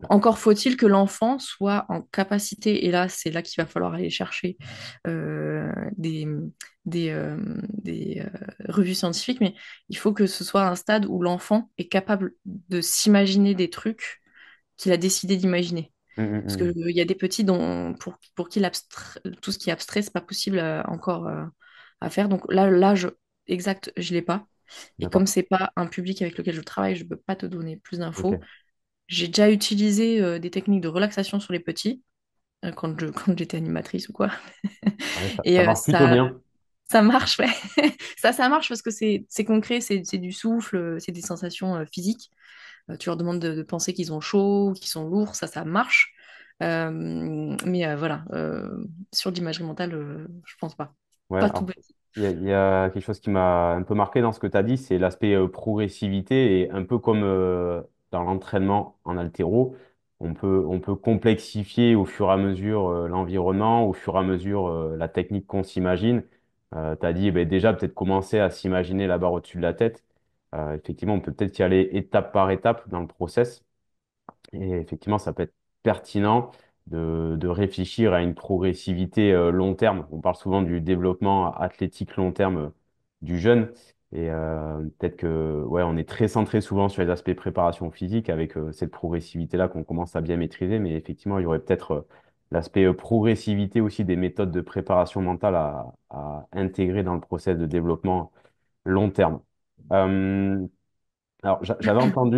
Encore faut-il que l'enfant soit en capacité, et là, c'est là qu'il va falloir aller chercher euh, des, des revues scientifiques, mais il faut que ce soit un stade où l'enfant est capable de s'imaginer des trucs qu'il a décidé d'imaginer. Hmm, hmm, Parce hmm. qu'il y a des petits pour qui tout ce qui est abstrait, c'est pas possible encore à faire. Donc là, l'âge exact, je l'ai pas. Et comme D'accord. c'est pas un public avec lequel je travaille, je peux pas te donner plus d'infos. Ok. J'ai déjà utilisé des techniques de relaxation sur les petits quand j'étais animatrice ou quoi. Ouais, ça Et marche plutôt bien. ça marche, ouais. Ça marche parce que c'est concret, c'est du souffle, c'est des sensations physiques. Tu leur demandes de penser qu'ils ont chaud, qu'ils sont lourds, ça marche. Mais voilà, sur l'imagerie mentale, je pense pas. Ouais, Pas tout alors, petit. il y a quelque chose qui m'a un peu marqué dans ce que tu as dit, c'est l'aspect progressivité et un peu comme dans l'entraînement en haltéro, on peut complexifier au fur et à mesure l'environnement, au fur et à mesure la technique qu'on s'imagine. Tu as dit eh ben, déjà peut-être commencer à s'imaginer la barre au-dessus de la tête. Effectivement, on peut peut-être y aller étape par étape dans le process. Et effectivement, ça peut être pertinent de réfléchir à une progressivité long terme. On parle souvent du développement athlétique long terme du jeune. Et peut-être que ouais, on est très centré souvent sur les aspects préparation physique avec cette progressivité-là qu'on commence à bien maîtriser. Mais effectivement, il y aurait peut-être l'aspect progressivité aussi des méthodes de préparation mentale à intégrer dans le process de développement long terme. Euh, alors, j'avais entendu,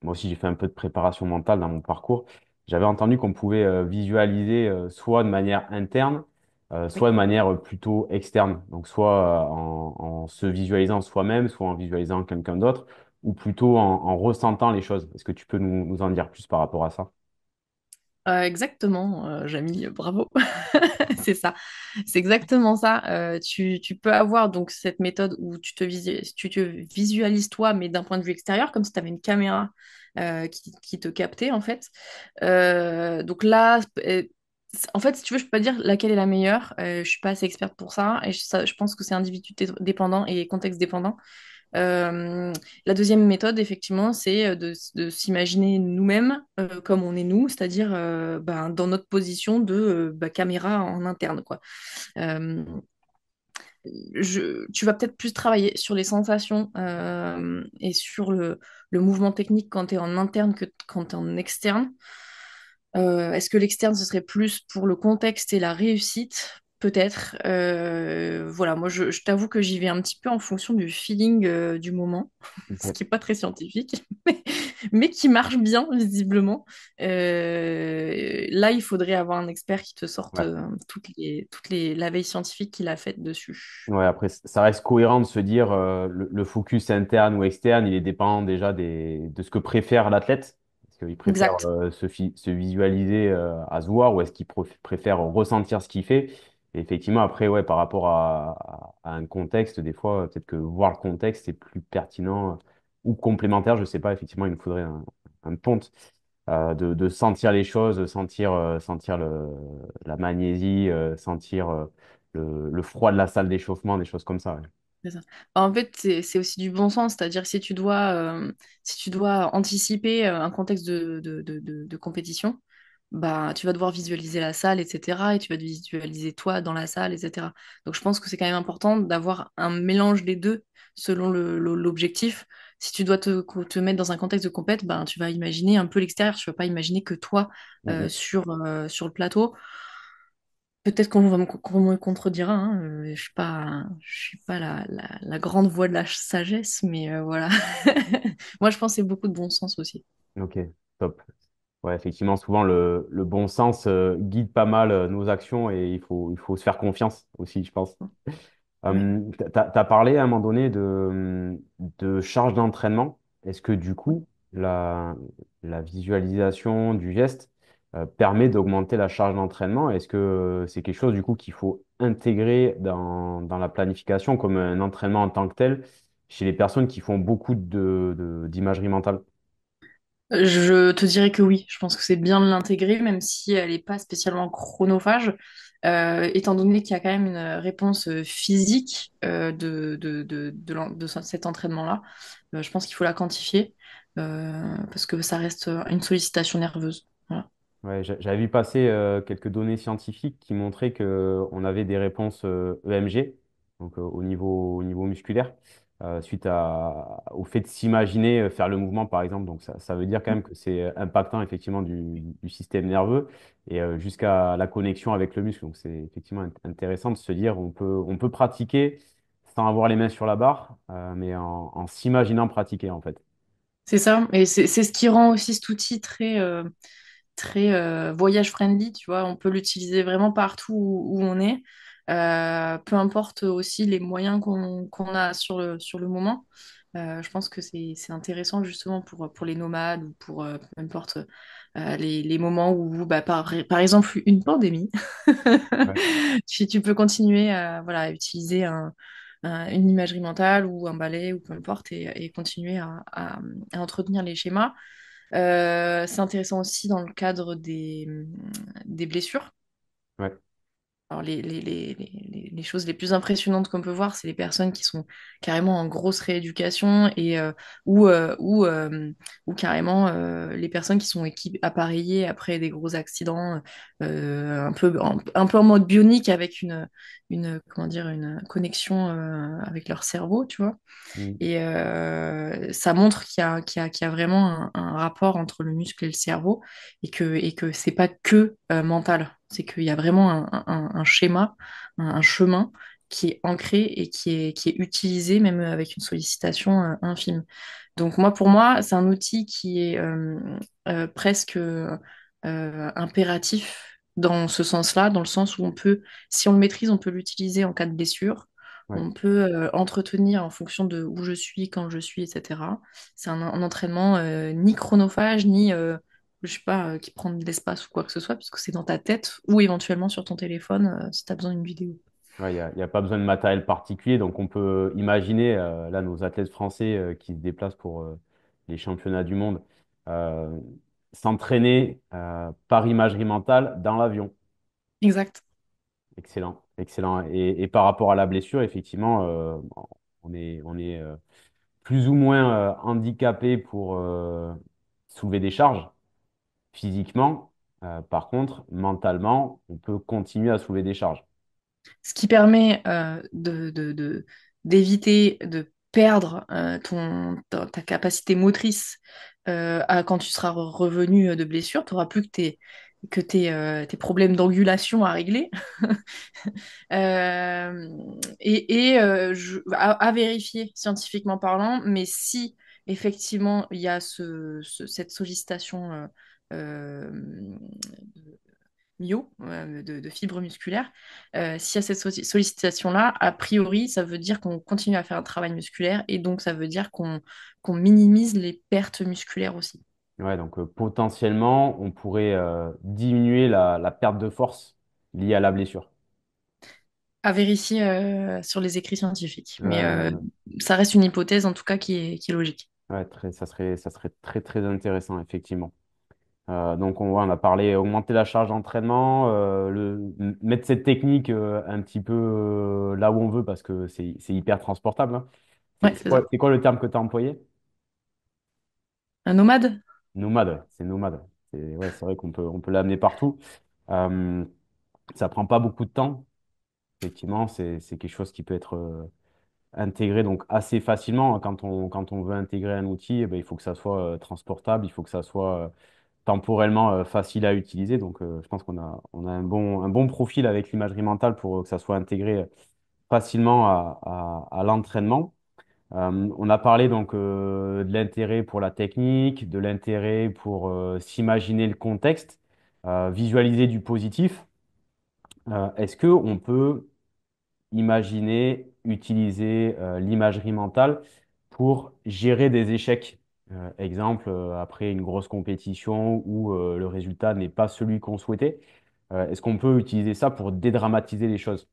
moi aussi j'ai fait un peu de préparation mentale dans mon parcours, j'avais entendu qu'on pouvait visualiser soit de manière interne, soit Oui. de manière plutôt externe. Donc, soit en se visualisant soi-même, soit en visualisant quelqu'un d'autre, ou plutôt en ressentant les choses. Est-ce que tu peux nous en dire plus par rapport à ça? Exactement, Jamy, bravo. C'est ça. C'est exactement ça. Tu peux avoir donc cette méthode où tu te visualises toi, mais d'un point de vue extérieur, comme si tu avais une caméra qui te captait, en fait. Donc là, en fait, si tu veux, je peux pas dire laquelle est la meilleure. Je suis pas assez experte pour ça. Et je pense que c'est individu dépendant et contexte dépendant. Euh, la deuxième méthode, effectivement, c'est de s'imaginer nous-mêmes comme on est nous, c'est-à-dire ben, dans notre position de caméra en interne, quoi. Euh, tu vas peut-être plus travailler sur les sensations et sur le mouvement technique quand tu es en interne que quand tu es en externe. Est-ce que l'externe, ce serait plus pour le contexte et la réussite? Peut-être. Voilà, moi, je t'avoue que j'y vais un petit peu en fonction du feeling du moment, ce Ok. qui n'est pas très scientifique, mais qui marche bien, visiblement. Là, il faudrait avoir un expert qui te sorte Ouais. la veille scientifique qu'il a faite dessus. Ouais, après, ça reste cohérent de se dire le focus interne ou externe, il est dépendant déjà de ce que préfère l'athlète. Est-ce qu'il préfère Exact. se visualiser à se voir ou est-ce qu'il préfère ressentir ce qu'il fait? Et effectivement, après, ouais, par rapport à un contexte, des fois, peut-être que voir le contexte, c'est plus pertinent ou complémentaire, je sais pas, effectivement, il nous faudrait un ponte. de sentir les choses, de sentir la magnésie, sentir le froid de la salle d'échauffement, des choses comme ça. Ouais. C'est ça. En fait, c'est aussi du bon sens, c'est-à-dire que si tu dois anticiper un contexte de compétition, bah, tu vas devoir visualiser la salle, etc. Et tu vas te visualiser toi dans la salle, etc. Donc je pense que c'est quand même important d'avoir un mélange des deux selon l'objectif. Si tu dois te mettre dans un contexte de compète, ben, tu vas imaginer un peu l'extérieur, tu ne vas pas imaginer que toi Mhm. sur le plateau. Peut-être qu'on me contredira, hein, je suis pas la grande voix de la sagesse, mais voilà. Moi, je pense que c'est beaucoup de bon sens aussi. Ok, top. Ouais, effectivement, souvent le bon sens guide pas mal nos actions et il faut se faire confiance aussi, je pense. Ouais. T'as parlé à un moment donné de charge d'entraînement. Est-ce que du coup, la visualisation du geste permet d'augmenter la charge d'entraînement? Est-ce que c'est quelque chose du coup qu'il faut intégrer dans la planification comme un entraînement en tant que tel chez les personnes qui font beaucoup d'imagerie mentale? Je te dirais que oui, je pense que c'est bien de l'intégrer, même si elle n'est pas spécialement chronophage, étant donné qu'il y a quand même une réponse physique de cet entraînement-là. Je pense qu'il faut la quantifier, parce que ça reste une sollicitation nerveuse. Voilà. Ouais, j'avais vu passer quelques données scientifiques qui montraient que on avait des réponses EMG, donc au niveau musculaire, suite au fait de s'imaginer faire le mouvement, par exemple. Donc ça veut dire quand même que c'est impactant effectivement du système nerveux et jusqu'à la connexion avec le muscle. Donc c'est effectivement intéressant de se dire on peut pratiquer sans avoir les mains sur la barre, mais en s'imaginant pratiquer en fait. C'est ça, et c'est ce qui rend aussi cet outil très voyage friendly, tu vois. On peut l'utiliser vraiment partout où on est, peu importe aussi les moyens qu'on a sur le moment. Je pense que c'est intéressant justement pour les nomades ou pour peu importe les moments où, bah, par exemple, une pandémie, Ouais. tu peux continuer à utiliser une imagerie mentale ou un balai ou peu importe et continuer à entretenir les schémas. C'est intéressant aussi dans le cadre des blessures. Ouais. Alors, les choses les plus impressionnantes qu'on peut voir, c'est les personnes qui sont carrément en grosse rééducation ou carrément les personnes qui sont appareillées après des gros accidents, un peu en mode bionique avec comment dire, une connexion avec leur cerveau, tu vois. Mm. Et ça montre qu'il y a vraiment un rapport entre le muscle et le cerveau et que c'est pas que mental. C'est qu'il y a vraiment un schéma, un chemin qui est ancré et qui est utilisé même avec une sollicitation infime. Donc moi, pour moi, c'est un outil qui est presque impératif dans ce sens-là, dans le sens où on peut, si on le maîtrise, on peut l'utiliser en cas de blessure. Ouais. On peut entretenir en fonction de où je suis, quand je suis, etc. C'est un entraînement ni chronophage, ni je sais pas, qui prend de l'espace ou quoi que ce soit, puisque c'est dans ta tête ou éventuellement sur ton téléphone si tu as besoin d'une vidéo. Ouais, y a pas besoin de matériel particulier, donc on peut imaginer, là, nos athlètes français qui se déplacent pour les championnats du monde, euh, s'entraîner par imagerie mentale dans l'avion. Exact. Excellent, excellent. Et par rapport à la blessure, effectivement, on est plus ou moins handicapé pour soulever des charges physiquement. Par contre, mentalement, on peut continuer à soulever des charges. Ce qui permet d'éviter de perdre ta capacité motrice quand tu seras revenu de blessure. Tu n'auras plus tes problèmes d'angulation à régler. À vérifier scientifiquement parlant, mais si effectivement il y a cette sollicitation euh, de fibres musculaires, s'il y a cette sollicitation-là, a priori, ça veut dire qu'on continue à faire un travail musculaire et donc ça veut dire qu'on minimise les pertes musculaires aussi. Ouais, donc potentiellement, on pourrait diminuer la perte de force liée à la blessure. À vérifier sur les écrits scientifiques. Mais Ouais, ça reste une hypothèse en tout cas qui est logique. ouais, ça serait très très intéressant, effectivement. Donc, on a parlé augmenter la charge d'entraînement, mettre cette technique un petit peu là où on veut parce que c'est hyper transportable, hein. Ouais, c'est ça. C'est quoi le terme que tu as employé? Un nomade? Nomade, c'est nomade. Ouais, c'est vrai on peut l'amener partout. Euh, Ça prend pas beaucoup de temps. Effectivement, c'est quelque chose qui peut être intégré donc assez facilement. Quand on veut intégrer un outil, eh ben, il faut que ça soit transportable, il faut que ça soit temporellement facile à utiliser. Donc, je pense on a un bon profil avec l'imagerie mentale pour que ça soit intégré facilement à l'entraînement. On a parlé donc de l'intérêt pour la technique, de l'intérêt pour s'imaginer le contexte, visualiser du positif. Est-ce que on peut imaginer utiliser l'imagerie mentale pour gérer des échecs? Exemple, après une grosse compétition où le résultat n'est pas celui qu'on souhaitait, est-ce qu'on peut utiliser ça pour dédramatiser les choses?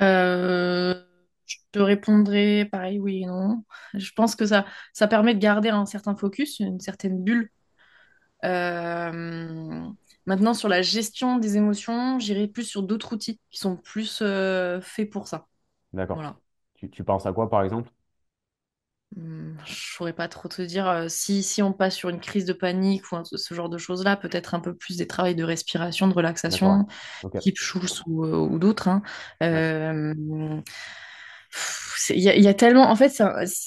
Euh, je te répondrai pareil, oui et non. Je pense que ça permet de garder un certain focus, une certaine bulle. Euh, Maintenant, sur la gestion des émotions, j'irai plus sur d'autres outils qui sont plus faits pour ça. D'accord. Voilà. Tu penses à quoi, par exemple? Je saurais pas trop te dire. Si on passe sur une crise de panique ou ce genre de choses-là, peut-être un peu plus des travails de respiration, de D'accord. relaxation, Ok. type Schulz ou d'autres, hein. Ouais. Euh, il y a tellement, en fait,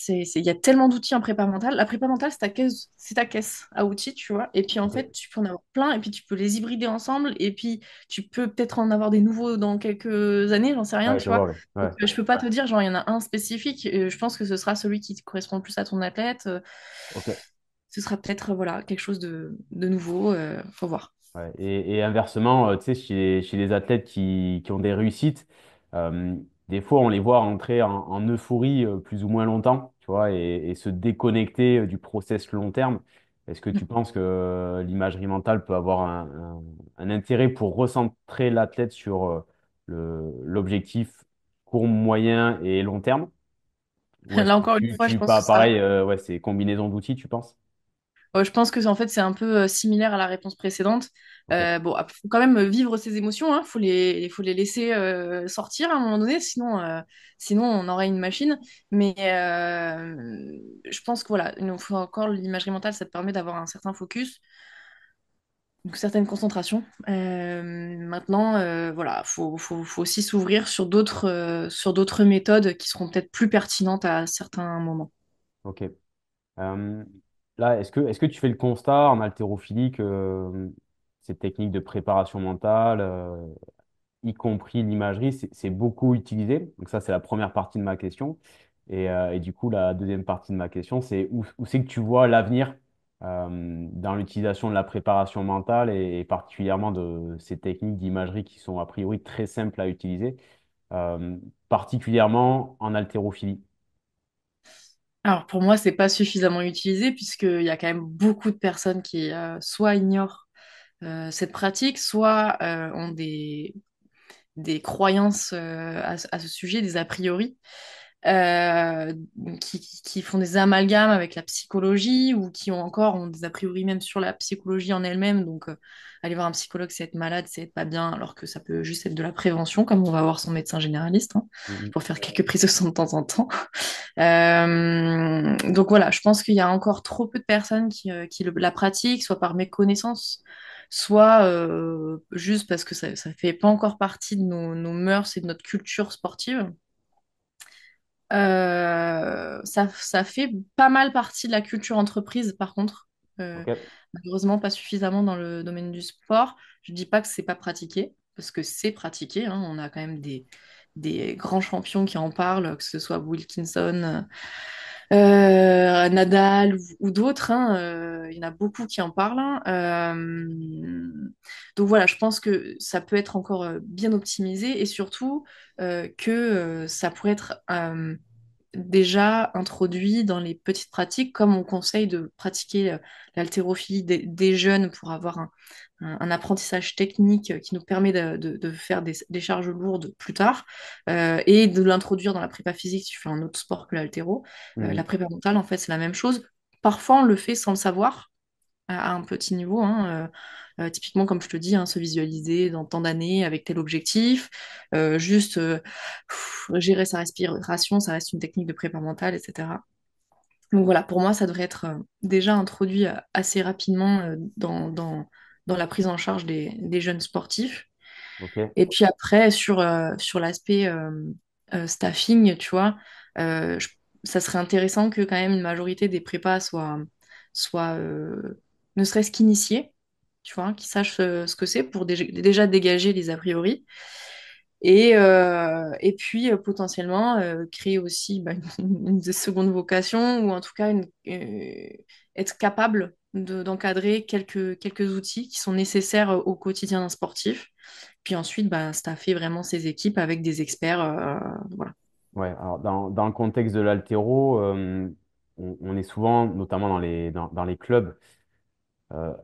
il y a tellement d'outils en prépa mentale. La prépa mentale, c'est ta caisse à outils, tu vois. Et puis en Ok. fait, tu peux en avoir plein, et puis tu peux les hybrider ensemble, et puis tu peux peut-être en avoir des nouveaux dans quelques années, j'en sais rien, Ouais, tu je vois. vois. Ouais. Donc, Ouais. je peux pas te dire, genre, il y en a un spécifique. Je pense que ce sera celui qui correspond le plus à ton athlète. Ok. Ce sera peut-être, voilà, quelque chose de nouveau. Faut voir. Ouais. Et inversement, tu sais, chez les athlètes qui ont des réussites, euh, des fois, on les voit rentrer en euphorie plus ou moins longtemps, tu vois, et se déconnecter du process long terme. Est-ce que tu penses que l'imagerie mentale peut avoir un intérêt pour recentrer l'athlète sur l'objectif court, moyen et long terme? Ou est-ce Là que encore une fois, je pense que pas ça. pareil, ouais, c'est combinaison d'outils, tu penses? Je pense que en fait c'est un peu similaire à la réponse précédente. Ok, Bon, faut quand même vivre ses émotions, hein. Faut les laisser sortir à un moment donné, sinon on aurait une machine. Mais je pense que voilà, il nous faut encore l'imagerie mentale, ça te permet d'avoir un certain focus, une certaine concentration. Maintenant, voilà, faut aussi s'ouvrir sur d'autres méthodes qui seront peut-être plus pertinentes à certains moments. ok. Euh, Là, est-ce que tu fais le constat en haltérophilie que ces techniques de préparation mentale, y compris l'imagerie, c'est beaucoup utilisé? Donc ça, c'est la première partie de ma question. Et du coup, la deuxième partie de ma question, c'est où c'est que tu vois l'avenir dans l'utilisation de la préparation mentale et particulièrement de ces techniques d'imagerie qui sont a priori très simples à utiliser, euh, particulièrement en haltérophilie. Alors pour moi, c'est pas suffisamment utilisé puisqu'il y a quand même beaucoup de personnes qui soit ignorent cette pratique, soit ont des croyances à ce sujet, des a priori, euh, qui font des amalgames avec la psychologie ou qui ont des a priori même sur la psychologie en elle-même. Donc aller voir un psychologue, c'est être malade, c'est être pas bien, alors que ça peut juste être de la prévention, comme on va voir son médecin généraliste, hein, Mhm. pour faire quelques prises de sang de temps en temps. Donc voilà, je pense qu'il y a encore trop peu de personnes qui la pratiquent, soit par méconnaissance, soit juste parce que ça fait pas encore partie de nos mœurs et de notre culture sportive. Ça fait pas mal partie de la culture entreprise, par contre. Ok. Malheureusement, pas suffisamment dans le domaine du sport. Je dis pas que c'est pas pratiqué, parce que c'est pratiqué, hein. On a quand même des grands champions qui en parlent, que ce soit Wilkinson, Nadal ou d'autres, hein. Il y en a beaucoup qui en parlent, hein. Donc voilà, je pense que ça peut être encore bien optimisé et surtout que ça pourrait être déjà introduit dans les petites pratiques, comme on conseille de pratiquer l'haltérophilie des jeunes pour avoir un apprentissage technique qui nous permet de faire des charges lourdes plus tard, et de l'introduire dans la prépa physique si tu fais un autre sport que l'haltéro. La Mhm. prépa mentale, en fait, c'est la même chose. Parfois, on le fait sans le savoir. à un petit niveau, hein. Typiquement, comme je te dis, hein, se visualiser dans tant d'années avec tel objectif, juste gérer sa respiration, ça reste une technique de prépa mentale, etc. Donc voilà, pour moi, ça devrait être déjà introduit assez rapidement dans la prise en charge des jeunes sportifs. Ok. Et puis après, sur l'aspect staffing, tu vois, ça serait intéressant que quand même une majorité des prépas soient ne serait-ce qu'initiés, tu vois, qu'ils sachent ce que c'est pour déjà dégager les a priori. Et puis potentiellement créer aussi bah, une seconde vocation ou en tout cas être capable d'encadrer quelques outils qui sont nécessaires au quotidien d'un sportif. Puis ensuite, bah, staffer vraiment ses équipes avec des experts. Voilà. Ouais, alors dans le contexte de l'haltéro, on est souvent, notamment dans les clubs,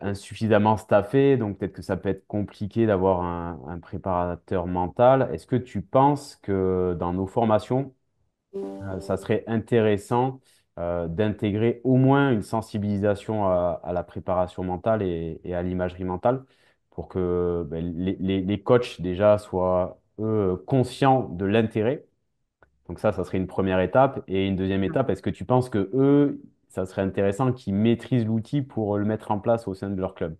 insuffisamment staffé, donc peut-être que ça peut être compliqué d'avoir un préparateur mental. Est-ce que tu penses que dans nos formations, ça serait intéressant d'intégrer au moins une sensibilisation à la préparation mentale et à l'imagerie mentale pour que ben, les coachs déjà soient, eux, conscients de l'intérêt. Donc ça serait une première étape. Et une deuxième étape, est-ce que tu penses que eux, ça serait intéressant qu'ils maîtrisent l'outil pour le mettre en place au sein de leur club?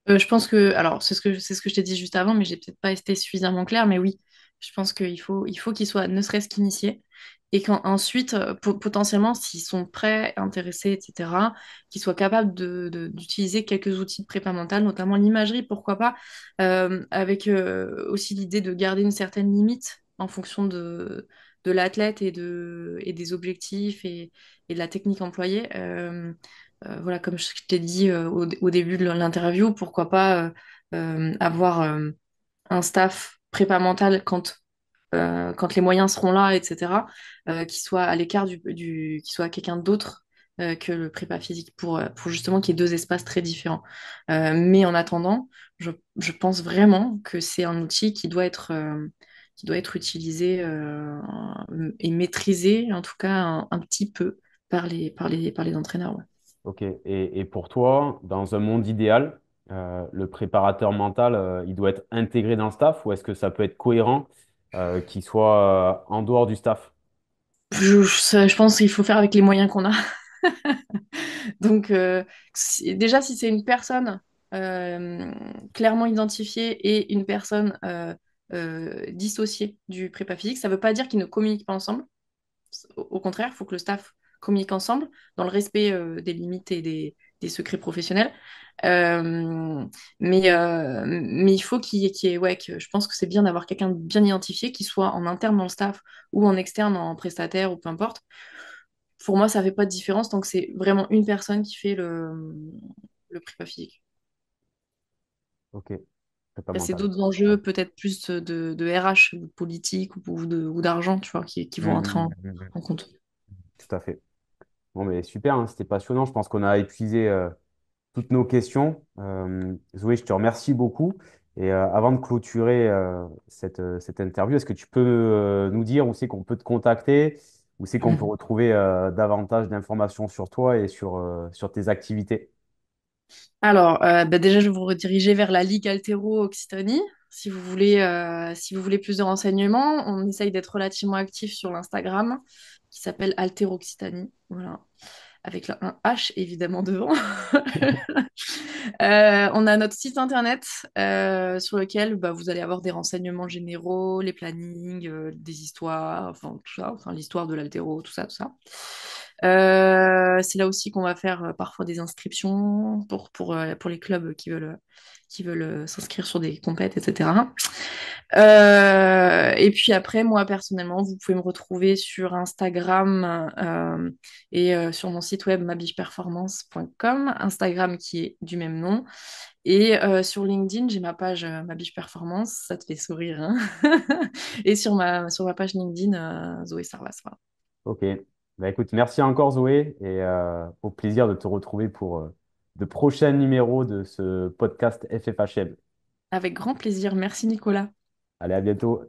Je pense que, alors c'est ce que je t'ai dit juste avant, mais j'ai peut-être pas été suffisamment claire, mais oui, je pense qu'il faut qu'ils soient ne serait-ce qu'initiés et qu'ensuite, potentiellement, s'ils sont prêts, intéressés, etc., qu'ils soient capables d'utiliser quelques outils de prépa mentale, notamment l'imagerie, pourquoi pas, avec aussi l'idée de garder une certaine limite en fonction de l'athlète et des objectifs et de la technique employée. Voilà, comme je t'ai dit au début de l'interview, pourquoi pas avoir un staff prépa mental quand les moyens seront là, etc., qui soit à l'écart qui soit quelqu'un d'autre que le prépa physique pour justement qu'il y ait deux espaces très différents. Mais en attendant, je pense vraiment que c'est un outil qui doit être utilisé et maîtrisé, en tout cas un petit peu, par les entraîneurs. Ouais. Ok. Et pour toi, dans un monde idéal, le préparateur mental, il doit être intégré dans le staff ou est-ce que ça peut être cohérent qu'il soit en dehors du staff? Je pense qu'il faut faire avec les moyens qu'on a. Donc, déjà, si c'est une personne euh, clairement identifiée et une personne dissociée du prépa physique, ça ne veut pas dire qu'ils ne communiquent pas ensemble. Au contraire, il faut que le staff communique ensemble dans le respect des limites et des secrets professionnels. Euh, mais il faut qu'il y ait, ouais, je pense que c'est bien d'avoir quelqu'un de bien identifié, qui soit en interne dans le staff ou en externe, en prestataire ou peu importe. Pour moi, ça fait pas de différence tant que c'est vraiment une personne qui fait le prépa physique. Ok. Prépa C'est mental. d'autres Ouais. enjeux, peut-être plus de RH, ou de politique ou d'argent, tu vois, qui vont entrer Mhm. en compte. Tout à fait. Bon, mais super, hein, c'était passionnant. Je pense qu'on a épuisé toutes nos questions. Zoé, je te remercie beaucoup. Et avant de clôturer cette interview, est-ce que tu peux nous dire où c'est qu'on peut te contacter, où c'est qu'on peut retrouver davantage d'informations sur toi et sur tes activités? Alors, bah déjà, je vais vous rediriger vers la Ligue Altero Occitanie. Si vous voulez plus de renseignements, on essaye d'être relativement actif sur l'Instagram, qui s'appelle Altero Occitanie. Voilà. Avec un H évidemment devant. On a notre site internet sur lequel bah, vous allez avoir des renseignements généraux, les plannings, des histoires, enfin tout ça, enfin l'histoire de l'altéro, tout ça, tout ça. C'est là aussi qu'on va faire parfois des inscriptions pour les clubs qui veulent s'inscrire sur des compètes, etc. Et puis après, moi personnellement, vous pouvez me retrouver sur Instagram et sur mon site web mabicheperformance.com, Instagram qui est du même nom. Et sur LinkedIn, j'ai ma page Ma Biche Performance, ça te fait sourire, hein. Et sur ma page LinkedIn, Zoé Sarvas. Voilà. Ok. Bah, écoute, merci encore Zoé et au plaisir de te retrouver pour de prochains numéros de ce podcast FFHM. Avec grand plaisir. Merci Nicolas. Allez, à bientôt.